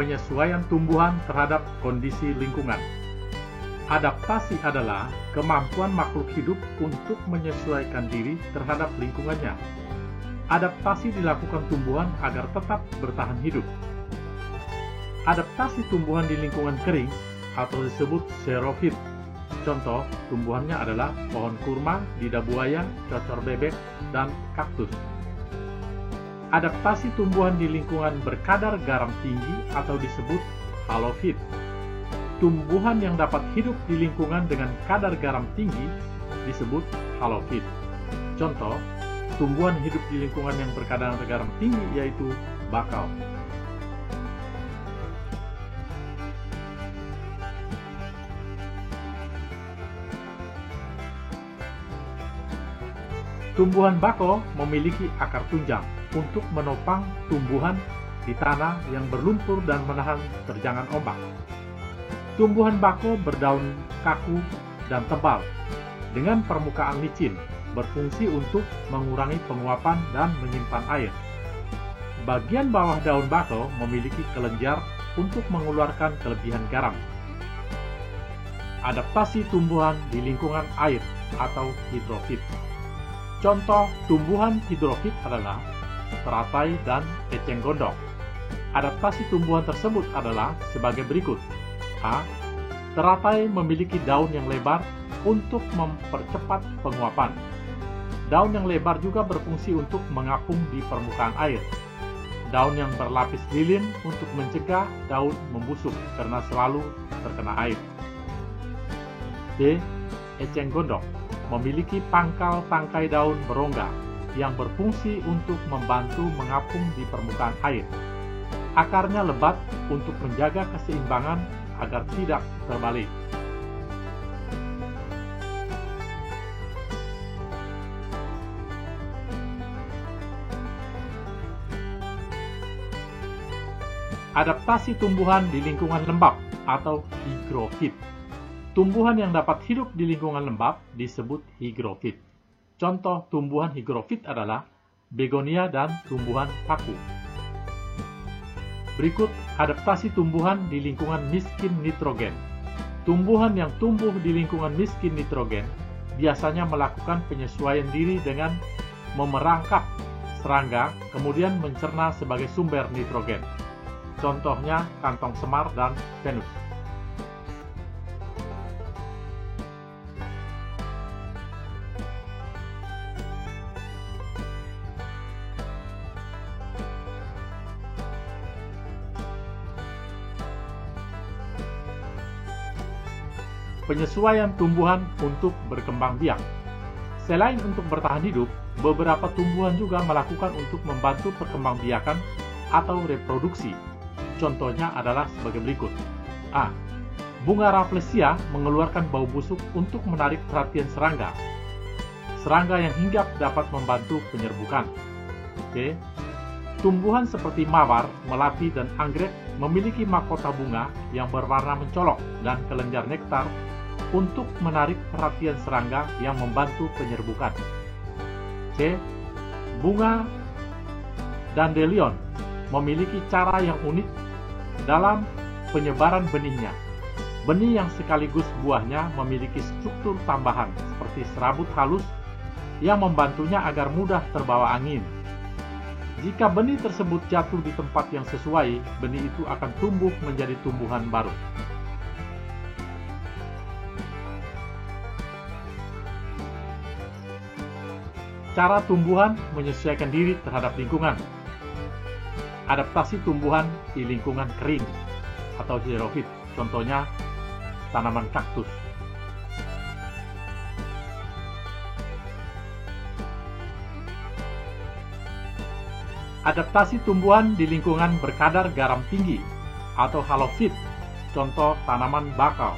penyesuaian tumbuhan terhadap kondisi lingkungan. Adaptasi adalah kemampuan makhluk hidup untuk menyesuaikan diri terhadap lingkungannya. Adaptasi dilakukan tumbuhan agar tetap bertahan hidup. Adaptasi tumbuhan di lingkungan kering atau disebut xerofit. Contoh tumbuhannya adalah pohon kurma, lidah buaya, cocor bebek, dan kaktus. Adaptasi tumbuhan di lingkungan berkadar garam tinggi atau disebut halofit. Tumbuhan yang dapat hidup di lingkungan dengan kadar garam tinggi disebut halofit. Contoh, tumbuhan hidup di lingkungan yang berkadar garam tinggi yaitu bakau. Tumbuhan bakau memiliki akar tunjang untuk menopang tumbuhan di tanah yang berlumpur dan menahan terjangan ombak. Tumbuhan bakau berdaun kaku dan tebal dengan permukaan licin, berfungsi untuk mengurangi penguapan dan menyimpan air. Bagian bawah daun bakau memiliki kelenjar untuk mengeluarkan kelebihan garam. Adaptasi tumbuhan di lingkungan air atau hidrofit. Contoh tumbuhan hidrofit adalah teratai dan eceng gondok. Adaptasi tumbuhan tersebut adalah sebagai berikut. A. Teratai memiliki daun yang lebar untuk mempercepat penguapan. Daun yang lebar juga berfungsi untuk mengapung di permukaan air. Daun yang berlapis lilin untuk mencegah daun membusuk karena selalu terkena air. B. Eceng gondok memiliki pangkal tangkai daun berongga yang berfungsi untuk membantu mengapung di permukaan air. Akarnya lebat untuk menjaga keseimbangan agar tidak terbalik. Adaptasi tumbuhan di lingkungan lembab atau higrofit. Tumbuhan yang dapat hidup di lingkungan lembab disebut higrofit. Contoh tumbuhan higrofit adalah begonia dan tumbuhan paku. Berikut adaptasi tumbuhan di lingkungan miskin nitrogen. Tumbuhan yang tumbuh di lingkungan miskin nitrogen biasanya melakukan penyesuaian diri dengan memerangkap serangga, kemudian mencerna sebagai sumber nitrogen. Contohnya kantong semar dan Venus. Penyesuaian tumbuhan untuk berkembang biak. Selain untuk bertahan hidup, beberapa tumbuhan juga melakukan untuk membantu perkembangbiakan atau reproduksi. Contohnya adalah sebagai berikut. A. Bunga Rafflesia mengeluarkan bau busuk untuk menarik perhatian serangga. Serangga yang hinggap dapat membantu penyerbukan. B. Tumbuhan seperti mawar, melati, dan anggrek memiliki mahkota bunga yang berwarna mencolok dan kelenjar nektar untuk menarik perhatian serangga yang membantu penyerbukan. C. Bunga dandelion memiliki cara yang unik dalam penyebaran benihnya. Benih yang sekaligus buahnya memiliki struktur tambahan seperti serabut halus yang membantunya agar mudah terbawa angin. Jika benih tersebut jatuh di tempat yang sesuai, benih itu akan tumbuh menjadi tumbuhan baru. Cara tumbuhan menyesuaikan diri terhadap lingkungan. Adaptasi tumbuhan di lingkungan kering atau xerofit, contohnya tanaman kaktus. Adaptasi tumbuhan di lingkungan berkadar garam tinggi atau halofit, contoh tanaman bakau.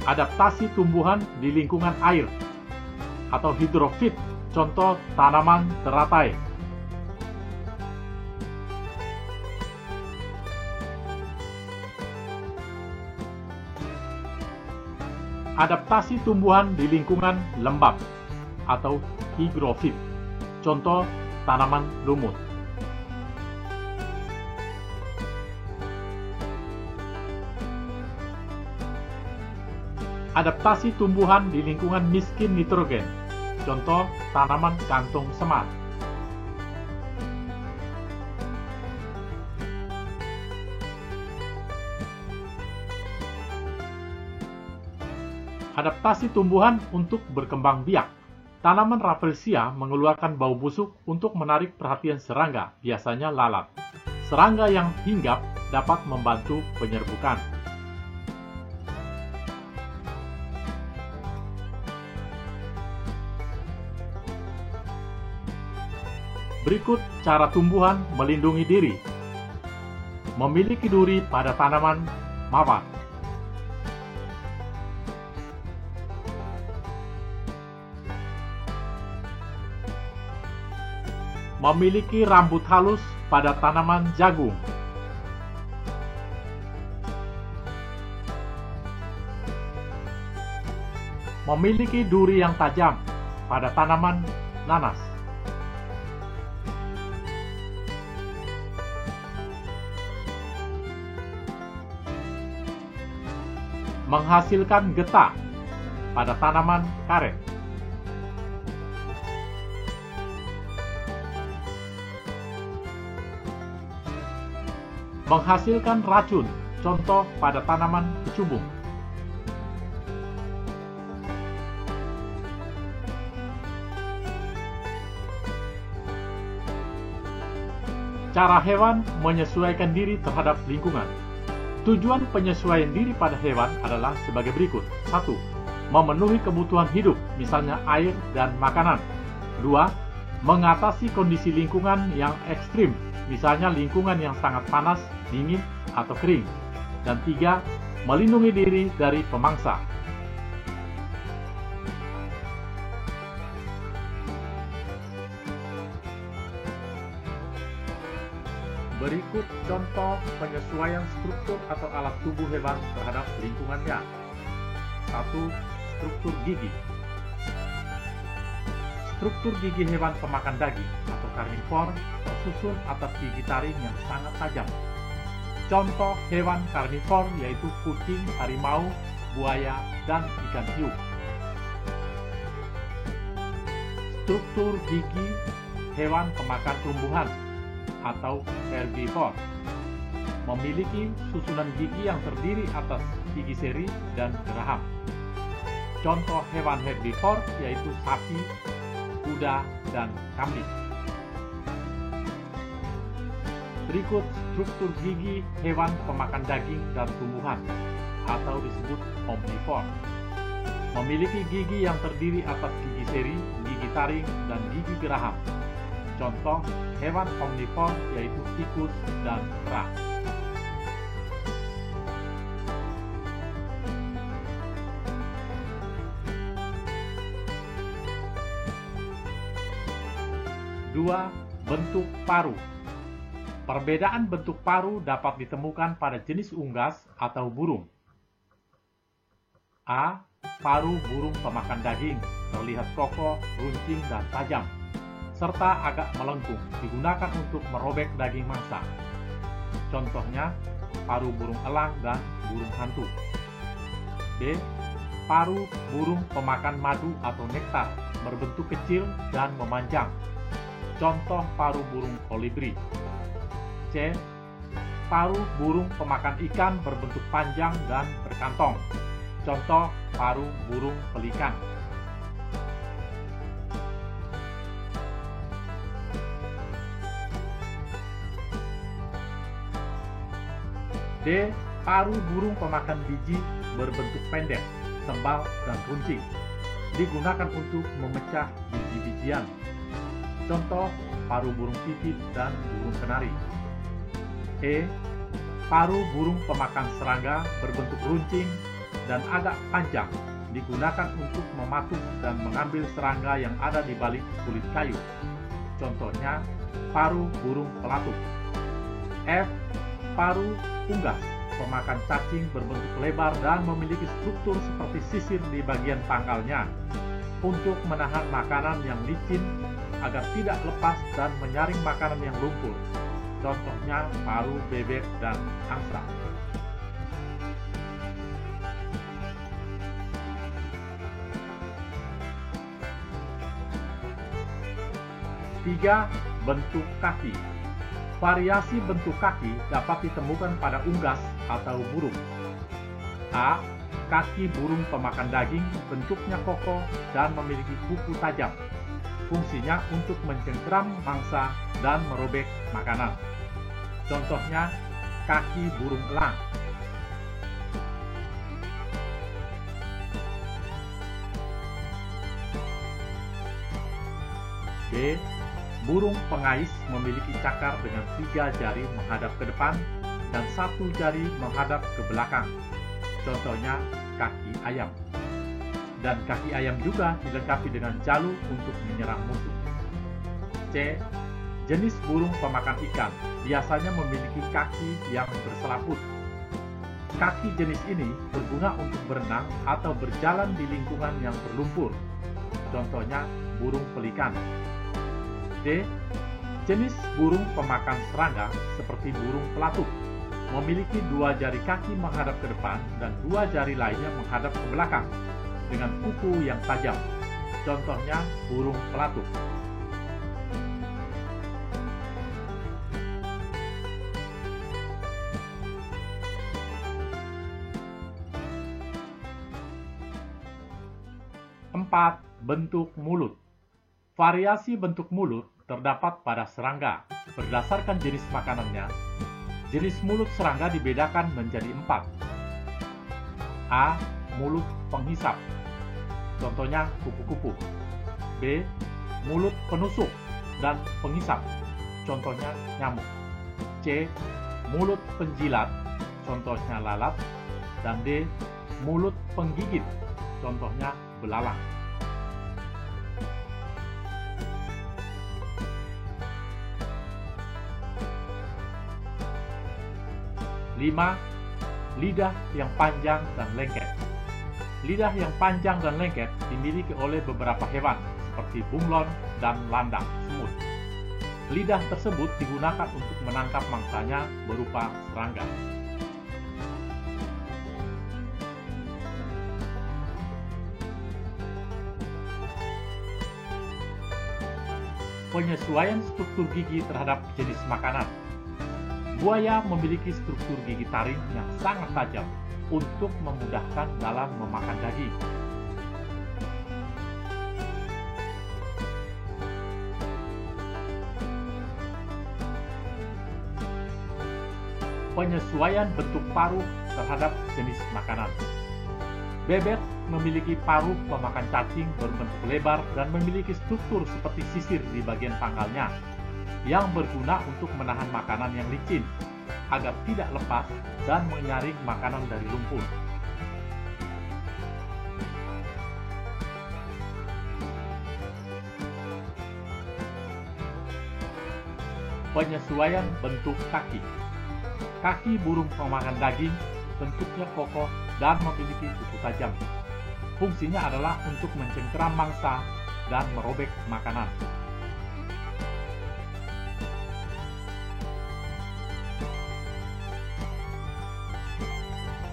Adaptasi tumbuhan di lingkungan air atau hidrofit, contoh tanaman teratai. Adaptasi tumbuhan di lingkungan lembab atau higrofit. Contoh, tanaman lumut. Adaptasi tumbuhan di lingkungan miskin nitrogen. Contoh, tanaman kantung semar. Adaptasi tumbuhan untuk berkembang biak. Tanaman Rafflesia mengeluarkan bau busuk untuk menarik perhatian serangga, biasanya lalat. Serangga yang hinggap dapat membantu penyerbukan. Berikut cara tumbuhan melindungi diri. Memiliki duri pada tanaman mawar. Memiliki rambut halus pada tanaman jagung. Memiliki duri yang tajam pada tanaman nanas. Menghasilkan getah pada tanaman karet. Menghasilkan racun, contoh pada tanaman kecubung. Cara hewan menyesuaikan diri terhadap lingkungan. Tujuan penyesuaian diri pada hewan adalah sebagai berikut. 1. Memenuhi kebutuhan hidup, misalnya air dan makanan. 2. Mengatasi kondisi lingkungan yang ekstrim, misalnya lingkungan yang sangat panas, dingin, atau kering. Dan 3. Melindungi diri dari pemangsa. Berikut contoh penyesuaian struktur atau alat tubuh hewan terhadap lingkungannya. 1. Struktur gigi. Struktur gigi hewan pemakan daging atau karnivor tersusun atas gigi taring yang sangat tajam. Contoh hewan karnivor yaitu kucing, harimau, buaya, dan ikan hiu. Struktur gigi hewan pemakan tumbuhan atau herbivor memiliki susunan gigi yang terdiri atas gigi seri dan geraham. Contoh hewan herbivor yaitu sapi, kuda, dan kambing. Berikut struktur gigi hewan pemakan daging dan tumbuhan atau disebut omnivor. Memiliki gigi yang terdiri atas gigi seri, gigi taring, dan gigi geraham. Contoh hewan omnivor yaitu tikus dan kera. Dua, bentuk paruh. Perbedaan bentuk paruh dapat ditemukan pada jenis unggas atau burung. A. Paruh burung pemakan daging, terlihat kokoh, runcing, dan tajam, serta agak melengkung, digunakan untuk merobek daging mangsa. Contohnya, paruh burung elang dan burung hantu. B. Paruh burung pemakan madu atau nektar, berbentuk kecil dan memanjang. Contoh paruh burung kolibri. C. Paruh burung pemakan ikan berbentuk panjang dan berkantong. Contoh paruh burung pelikan. D. Paruh burung pemakan biji berbentuk pendek, tebal, dan runcing. Digunakan untuk memecah biji-bijian. Contoh paruh burung pipit dan burung kenari. E. Paruh burung pemakan serangga berbentuk runcing dan agak panjang, digunakan untuk mematuk dan mengambil serangga yang ada di balik kulit kayu. Contohnya paruh burung pelatuk. F. Paruh unggas pemakan cacing berbentuk lebar dan memiliki struktur seperti sisir di bagian pangkalnya untuk menahan makanan yang licin agar tidak lepas dan menyaring makanan yang lumpur. Contohnya paru, bebek, dan angsa. Tiga, bentuk kaki. Variasi bentuk kaki dapat ditemukan pada unggas atau burung. A. Kaki burung pemakan daging bentuknya kokoh dan memiliki kuku tajam. Fungsinya untuk mencengkeram mangsa dan merobek makanan. Contohnya kaki burung elang. B. Burung pengais memiliki cakar dengan 3 jari menghadap ke depan dan 1 jari menghadap ke belakang. Contohnya kaki ayam. Dan kaki ayam juga dilengkapi dengan jalu untuk menyerang musuh. C. Jenis burung pemakan ikan biasanya memiliki kaki yang berselaput. Kaki jenis ini berguna untuk berenang atau berjalan di lingkungan yang berlumpur. Contohnya burung pelikan. D. Jenis burung pemakan serangga seperti burung pelatuk memiliki 2 jari kaki menghadap ke depan dan 2 jari lainnya menghadap ke belakang dengan kuku yang tajam. Contohnya burung pelatuk. Empat, bentuk mulut. Variasi bentuk mulut terdapat pada serangga. Berdasarkan jenis makanannya, jenis mulut serangga dibedakan menjadi 4. A. Mulut penghisap. Contohnya kupu-kupu. B. Mulut penusuk dan penghisap. Contohnya nyamuk. C. Mulut penjilat. Contohnya lalat. Dan D. Mulut penggigit. Contohnya belalang. 5. Lidah yang panjang dan lengket. Lidah yang panjang dan lengket dimiliki oleh beberapa hewan seperti bunglon dan landak semut. Lidah tersebut digunakan untuk menangkap mangsanya berupa serangga. Penyesuaian struktur gigi terhadap jenis makanan. Buaya memiliki struktur gigi taring yang sangat tajam untuk memudahkan dalam memakan daging. Penyesuaian bentuk paruh terhadap jenis makanan. Bebek memiliki paruh pemakan cacing berbentuk lebar dan memiliki struktur seperti sisir di bagian pangkalnya, yang berguna untuk menahan makanan yang licin, agar tidak lepas dan menyaring makanan dari lumpur. Penyesuaian bentuk kaki. Kaki burung pemakan daging bentuknya kokoh dan memiliki kuku tajam. Fungsinya adalah untuk mencengkeram mangsa dan merobek makanan.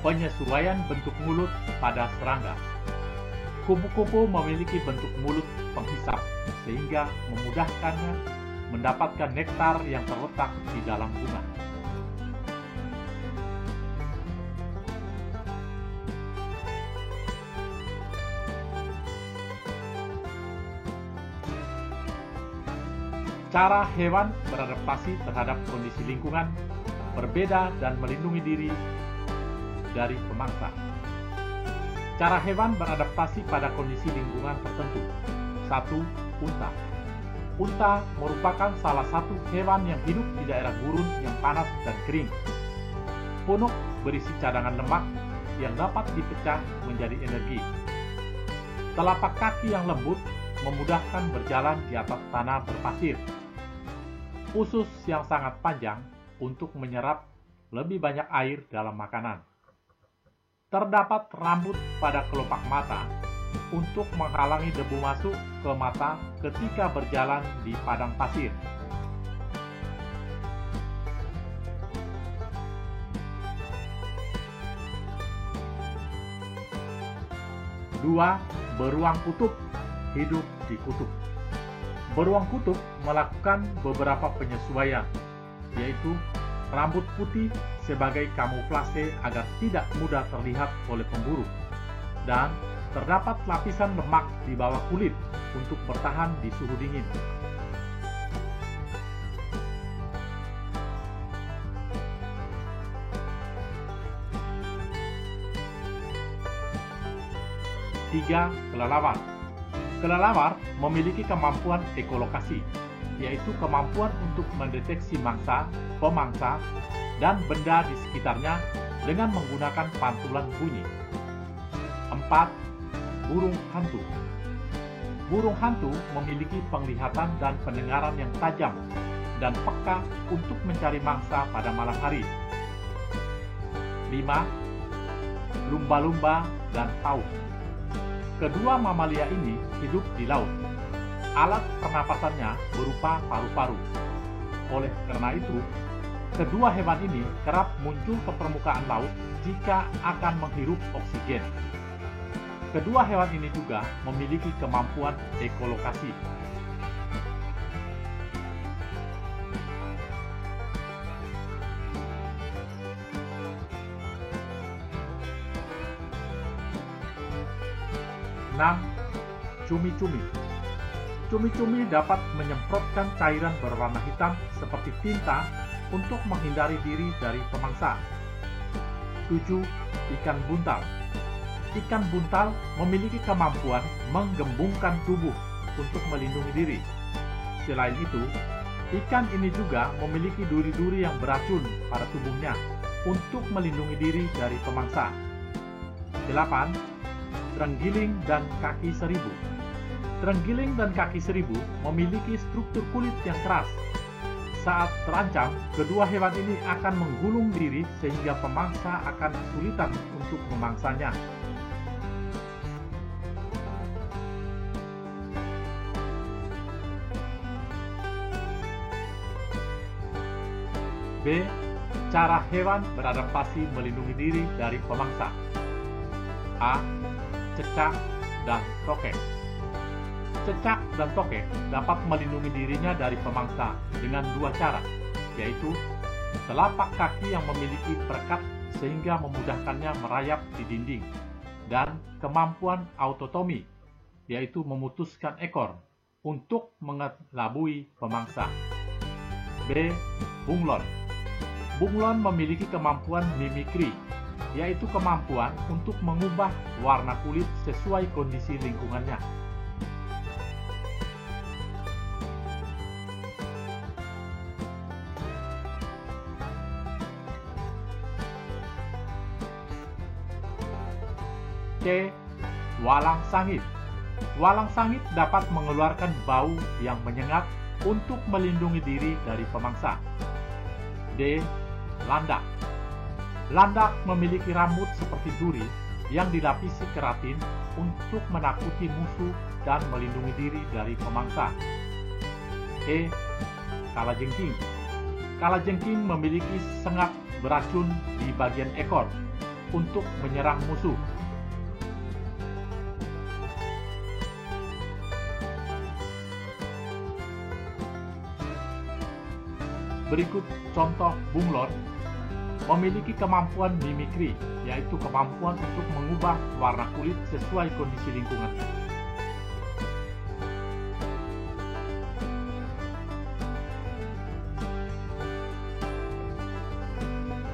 Penyesuaian bentuk mulut pada serangga. Kupu-kupu memiliki bentuk mulut penghisap, sehingga memudahkannya mendapatkan nektar yang terletak di dalam bunga. Cara hewan beradaptasi terhadap kondisi lingkungan berbeda dan melindungi diri dari pemangsa. Cara hewan beradaptasi pada kondisi lingkungan tertentu. 1. Unta. Unta merupakan salah satu hewan yang hidup di daerah gurun yang panas dan kering. Punuk berisi cadangan lemak yang dapat dipecah menjadi energi. Telapak kaki yang lembut memudahkan berjalan di atas tanah berpasir. Usus yang sangat panjang untuk menyerap lebih banyak air dalam makanan. Terdapat rambut pada kelopak mata untuk menghalangi debu masuk ke mata ketika berjalan di padang pasir. Dua, beruang kutub hidup di kutub. Beruang kutub melakukan beberapa penyesuaian, yaitu rambut putih sebagai kamuflase agar tidak mudah terlihat oleh pemburu, dan terdapat lapisan lemak di bawah kulit untuk bertahan di suhu dingin. Tiga, kelelawar. Kelelawar memiliki kemampuan ekolokasi, yaitu kemampuan untuk mendeteksi mangsa, pemangsa, dan benda di sekitarnya dengan menggunakan pantulan bunyi. 4. Burung hantu. Burung hantu memiliki penglihatan dan pendengaran yang tajam dan peka untuk mencari mangsa pada malam hari. 5. Lumba-lumba dan paus. Kedua mamalia ini hidup di laut. Alat pernapasannya berupa paru-paru. Oleh karena itu, kedua hewan ini kerap muncul ke permukaan laut jika akan menghirup oksigen. Kedua hewan ini juga memiliki kemampuan ekolokasi. Enam, cumi-cumi. Cumi-cumi dapat menyemprotkan cairan berwarna hitam seperti tinta untuk menghindari diri dari pemangsa. 7. Ikan buntal. Ikan buntal memiliki kemampuan menggembungkan tubuh untuk melindungi diri. Selain itu, ikan ini juga memiliki duri-duri yang beracun pada tubuhnya untuk melindungi diri dari pemangsa. 8. Terenggiling dan kaki seribu. Terenggiling dan kaki seribu memiliki struktur kulit yang keras. Saat terancam, kedua hewan ini akan menggulung diri sehingga pemangsa akan kesulitan untuk memangsanya. B. Cara hewan beradaptasi melindungi diri dari pemangsa. A. Cecak dan tokek. Cecak dan tokek dapat melindungi dirinya dari pemangsa dengan dua cara, yaitu telapak kaki yang memiliki perekat sehingga memudahkannya merayap di dinding, dan kemampuan autotomi, yaitu memutuskan ekor untuk mengelabui pemangsa. B. Bunglon. Bunglon memiliki kemampuan mimikri, yaitu kemampuan untuk mengubah warna kulit sesuai kondisi lingkungannya. C. Walang sangit. Walang sangit dapat mengeluarkan bau yang menyengat untuk melindungi diri dari pemangsa. D. Landak. Landak memiliki rambut seperti duri yang dilapisi keratin untuk menakuti musuh dan melindungi diri dari pemangsa. E. Kalajengking. Kalajengking memiliki sengat beracun di bagian ekor untuk menyerang musuh. Berikut contoh bunglon memiliki kemampuan mimikri, yaitu kemampuan untuk mengubah warna kulit sesuai kondisi lingkungannya.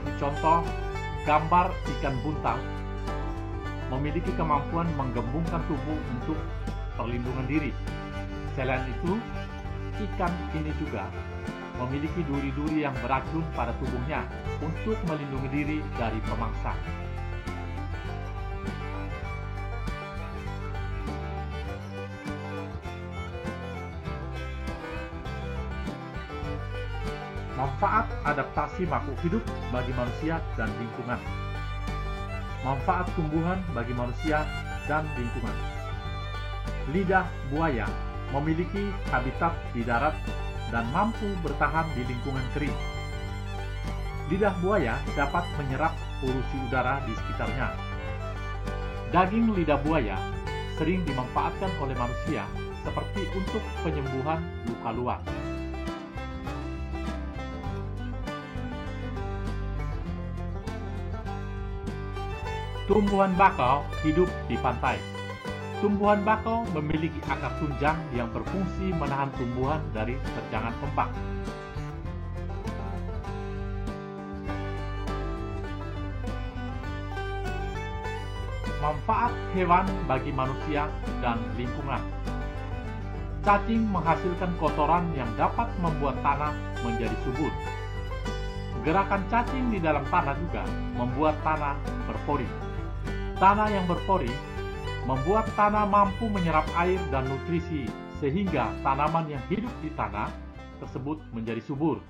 Di contoh gambar ikan buntal memiliki kemampuan menggembungkan tubuh untuk perlindungan diri. Selain itu, ikan ini juga memiliki duri-duri yang beracun pada tubuhnya untuk melindungi diri dari pemangsa. Manfaat adaptasi makhluk hidup bagi manusia dan lingkungan. Manfaat tumbuhan bagi manusia dan lingkungan. Lidah buaya memiliki habitat di darat dan mampu bertahan di lingkungan kering. Lidah buaya dapat menyerap polusi udara di sekitarnya. Daging lidah buaya sering dimanfaatkan oleh manusia seperti untuk penyembuhan luka luar. Tumbuhan bakau hidup di pantai. Tumbuhan bakau memiliki akar tunjang yang berfungsi menahan tumbuhan dari terjangan ombak. Manfaat hewan bagi manusia dan lingkungan. Cacing menghasilkan kotoran yang dapat membuat tanah menjadi subur. Gerakan cacing di dalam tanah juga membuat tanah berpori. Tanah yang berpori membuat tanah mampu menyerap air dan nutrisi sehingga tanaman yang hidup di tanah tersebut menjadi subur.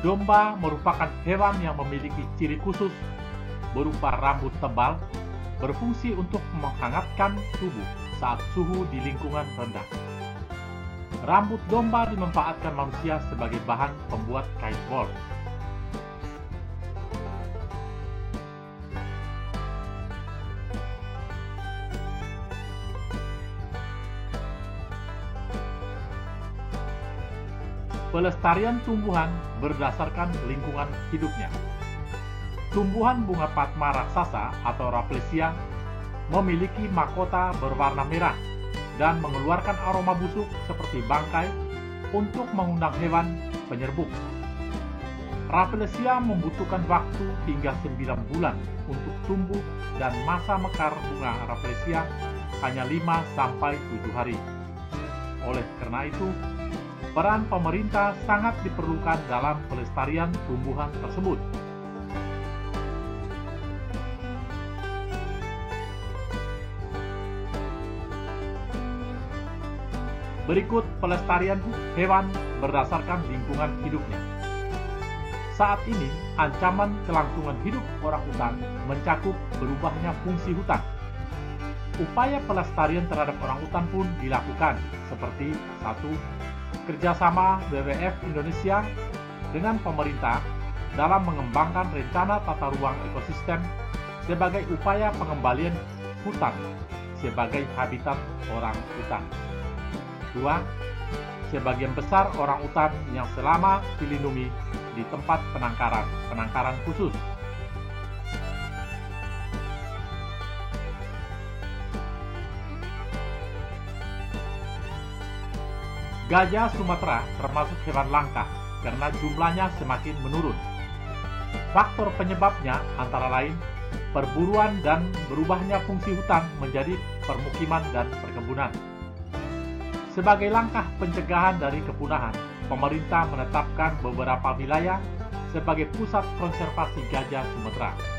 Domba merupakan hewan yang memiliki ciri khusus berupa rambut tebal, berfungsi untuk menghangatkan tubuh saat suhu di lingkungan rendah. Rambut domba dimanfaatkan manusia sebagai bahan pembuat kain wol. Pelestarian tumbuhan berdasarkan lingkungan hidupnya. Tumbuhan bunga padma raksasa atau Rafflesia memiliki mahkota berwarna merah dan mengeluarkan aroma busuk seperti bangkai untuk mengundang hewan penyerbuk. Rafflesia membutuhkan waktu hingga 9 bulan untuk tumbuh dan masa mekar bunga Rafflesia hanya 5-7 hari. Oleh karena itu, peran pemerintah sangat diperlukan dalam pelestarian tumbuhan tersebut. Berikut pelestarian hewan berdasarkan lingkungan hidupnya. Saat ini, ancaman kelangsungan hidup orang-utan mencakup berubahnya fungsi hutan. Upaya pelestarian terhadap orang-utan pun dilakukan, seperti 1. Kerjasama WWF Indonesia dengan pemerintah dalam mengembangkan rencana tata ruang ekosistem sebagai upaya pengembalian hutan sebagai habitat orang-utan. 2. Sebagian besar orang-utan yang selama dilindungi di tempat penangkaran khusus. Gajah Sumatera termasuk hewan langka karena jumlahnya semakin menurun. Faktor penyebabnya antara lain perburuan dan berubahnya fungsi hutan menjadi permukiman dan perkebunan. Sebagai langkah pencegahan dari kepunahan, pemerintah menetapkan beberapa wilayah sebagai pusat konservasi gajah Sumatera.